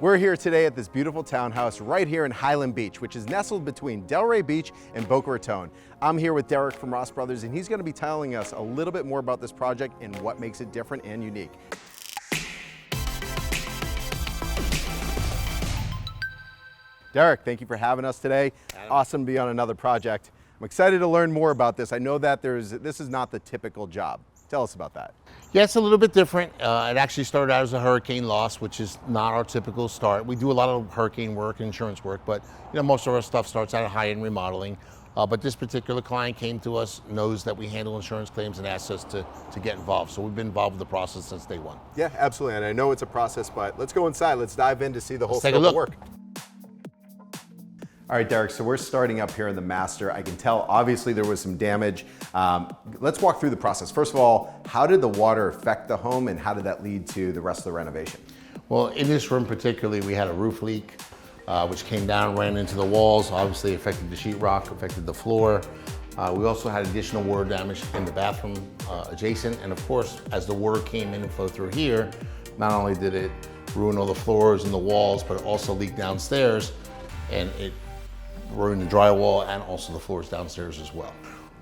We're here today at this beautiful townhouse right here in Highland Beach, which is nestled between Delray Beach and Boca Raton. I'm here with Derek from Ross Brothers, and he's going to be telling us a little bit more about this project and what makes it different and unique. Derek, thank you for having us today. Awesome to be on another project. I'm excited to learn more about this. I know that this is not the typical job. Tell us about that. Yeah, it's a little bit different. It actually started out as a hurricane loss, which is not our typical start. We do a lot of hurricane work and insurance work, but most of our stuff starts out at high-end remodeling. But this particular client came to us, knows that we handle insurance claims, and asked us to get involved. So we've been involved with the process since day one. Yeah, absolutely. And I know it's a process, but let's go inside. Let's dive in to see the whole scope of work. All right, Derek, so we're starting up here in the master. I can tell, obviously, there was some damage. Let's walk through the process. First of all, how did the water affect the home, and how did that lead to the rest of the renovation? Well, in this room particularly, we had a roof leak, which came down, ran into the walls, obviously affected the sheetrock, affected the floor. We also had additional water damage in the bathroom adjacent. And of course, as the water came in and flowed through here, not only did it ruin all the floors and the walls, but it also leaked downstairs, and it ruined the drywall and also the floors downstairs as well.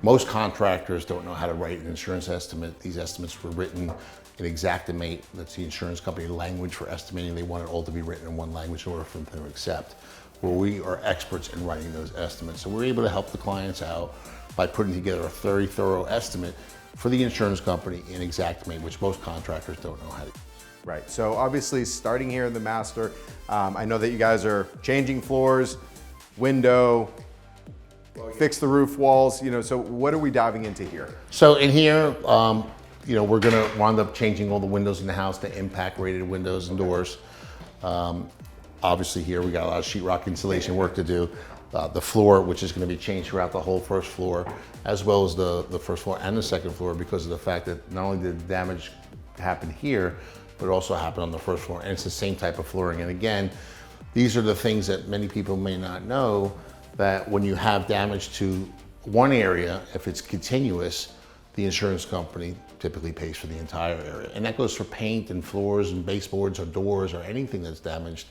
Most contractors don't know how to write an insurance estimate. These estimates were written in Xactimate. That's the insurance company language for estimating. They want it all to be written in one language in order for them to accept. Well, we are experts in writing those estimates. So we're able to help the clients out by putting together a very thorough estimate for the insurance company in Xactimate, which most contractors don't know how to do. Right, so obviously starting here in the master, I know that you guys are changing floors, window, fix the roof walls, so what are we diving into here? So in here, we're gonna wind up changing all the windows in the house to impact rated windows and doors. Obviously here we got a lot of sheetrock insulation work to do. The floor, which is gonna be changed throughout the whole first floor, as well as the first floor and the second floor, because of the fact that not only did the damage happen here, but it also happened on the first floor, and it's the same type of flooring. And again, these are the things that many people may not know, that when you have damage to one area, if it's continuous, the insurance company typically pays for the entire area. And that goes for paint and floors and baseboards or doors or anything that's damaged.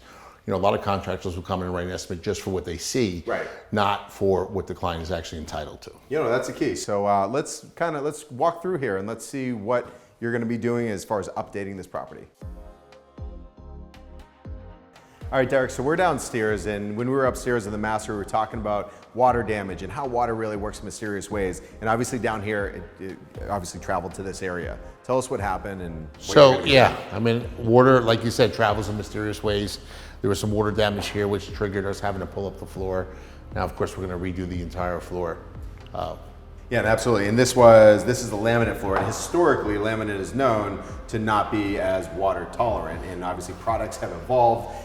A lot of contractors will come in and write an estimate just for what they see, right, not for what the client is actually entitled to. That's the key. So let's walk through here and let's see what you're going to be doing as far as updating this property. All right, Derek, so we're downstairs, and when we were upstairs in the master, we were talking about water damage and how water really works in mysterious ways. And obviously down here, it obviously traveled to this area. Tell us what happened and what water, like you said, travels in mysterious ways. There was some water damage here, which triggered us having to pull up the floor. Now, of course, we're gonna redo the entire floor. Yeah, absolutely. And this is the laminate floor. And historically, laminate is known to not be as water tolerant. And obviously products have evolved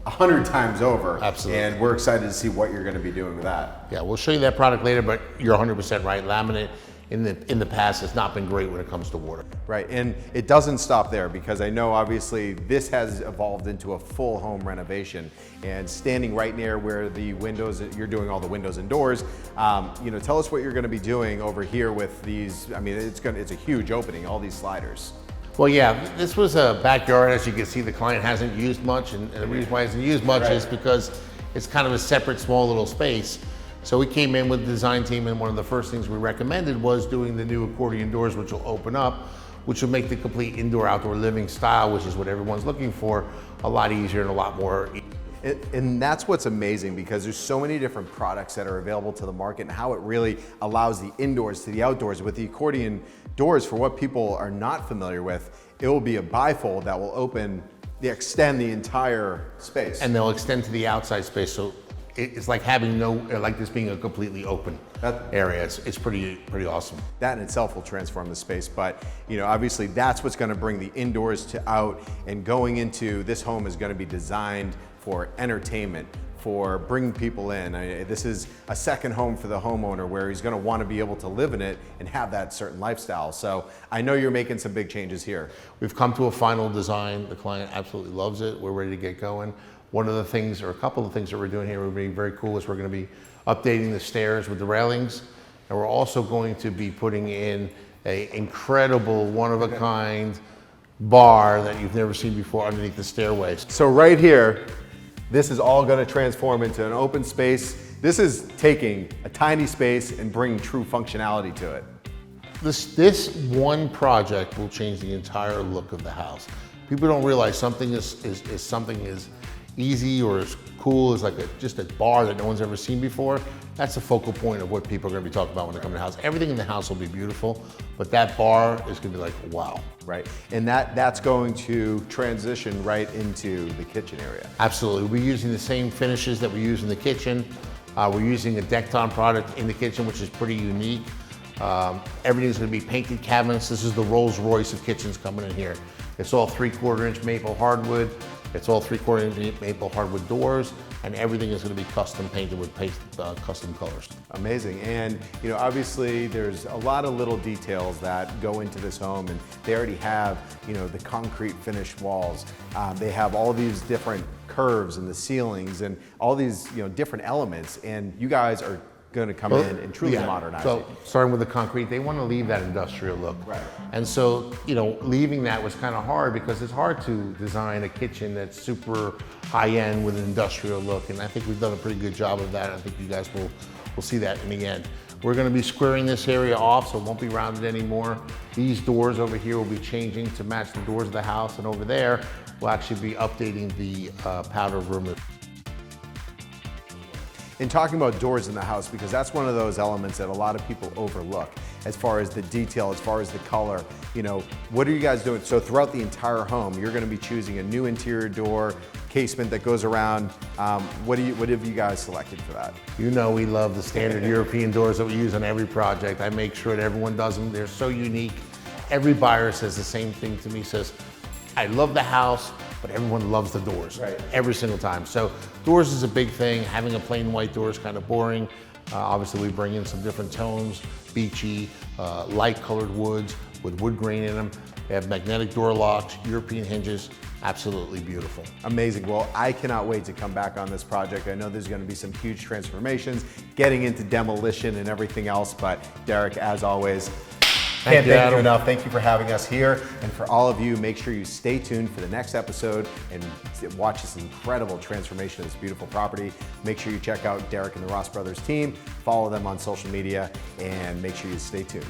100 times over. Absolutely. And we're excited to see what you're going to be doing with that. Yeah, we'll show you that product later, but you're 100% right. Laminate in the past has not been great when it comes to water. Right, and it doesn't stop there, because I know obviously this has evolved into a full home renovation, and standing right near where the windows, you're doing all the windows and doors, tell us what you're going to be doing over here with these. I mean, it's a huge opening, all these sliders. Well, yeah, this was a backyard. As you can see, the client hasn't used much, and the reason why he hasn't used much is because it's kind of a separate, small little space. So we came in with the design team, and one of the first things we recommended was doing the new accordion doors, which will open up, which will make the complete indoor-outdoor living style, which is what everyone's looking for, a lot easier and a lot more. And that's what's amazing, because there's so many different products that are available to the market, and how it really allows the indoors to the outdoors. With the accordion doors, for what people are not familiar with, it will be a bifold that will extend the entire space. And they'll extend to the outside space, so it's like having like this being a completely open area. It's pretty awesome. That in itself will transform the space, but obviously that's what's going to bring the indoors to out, and going into this home is going to be designed for entertainment, for bringing people in. This is a second home for the homeowner, where he's going to want to be able to live in it and have that certain lifestyle. So I know you're making some big changes here. We've come to a final design. The client absolutely loves it. We're ready to get going. One of the things, or a couple of things that we're doing here, we're being very cool, is we're going to be updating the stairs with the railings, and we're also going to be putting in a incredible, one-of-a-kind bar that you've never seen before underneath the stairways. So right here, this is all going to transform into an open space. This is taking a tiny space and bringing true functionality to it. This one project will change the entire look of the house. People don't realize something is something as easy or as cool as like just a bar that no one's ever seen before. That's the focal point of what people are going to be talking about when they come to the house. Everything in the house will be beautiful, but that bar is going to be like, wow. Right, and that's going to transition right into the kitchen area. Absolutely, we're using the same finishes that we use in the kitchen. We're using a Decton product in the kitchen, which is pretty unique. Everything's going to be painted cabinets. This is the Rolls Royce of kitchens coming in here. It's all 3/4 inch maple hardwood. It's all 3/4 inch maple hardwood doors, and everything is going to be custom painted with custom colors. Amazing, and you know, obviously there's a lot of little details that go into this home, and they already have, you know, the concrete finished walls. They have all these different curves in the ceilings and all these, you know, different elements, and you guys are going to come in and truly modernize so, it. Starting with the concrete, they want to leave that industrial look. Right. And so, you know, leaving that was kind of hard because it's hard to design a kitchen that's super high-end with an industrial look, and I think we've done a pretty good job of that. I think you guys will see that in the end. We're going to be squaring this area off so it won't be rounded anymore. These doors over here will be changing to match the doors of the house, and over there we'll actually be updating the powder room. In talking about doors in the house, because that's one of those elements that a lot of people overlook as far as the detail, as far as the color, you know, what are you guys doing? So throughout the entire home, you're going to be choosing a new interior door, casement that goes around. What have you guys selected for that? You know we love the standard European doors that we use on every project. I make sure that everyone does them. They're so unique. Every buyer says the same thing to me, says, I love the house, but everyone loves the doors. Right. Every single time. So doors is a big thing. Having a plain white door is kind of boring. Obviously we bring in some different tones, beachy, light colored woods with wood grain in them. They have magnetic door locks, European hinges, absolutely beautiful. Amazing. Well, I cannot wait to come back on this project. I know there's going to be some huge transformations, getting into demolition and everything else, but Derek, as always, can't thank you enough. Thank you for having us here. And for all of you, make sure you stay tuned for the next episode and watch this incredible transformation of this beautiful property. Make sure you check out Derek and the Ross Brothers team, follow them on social media, and make sure you stay tuned.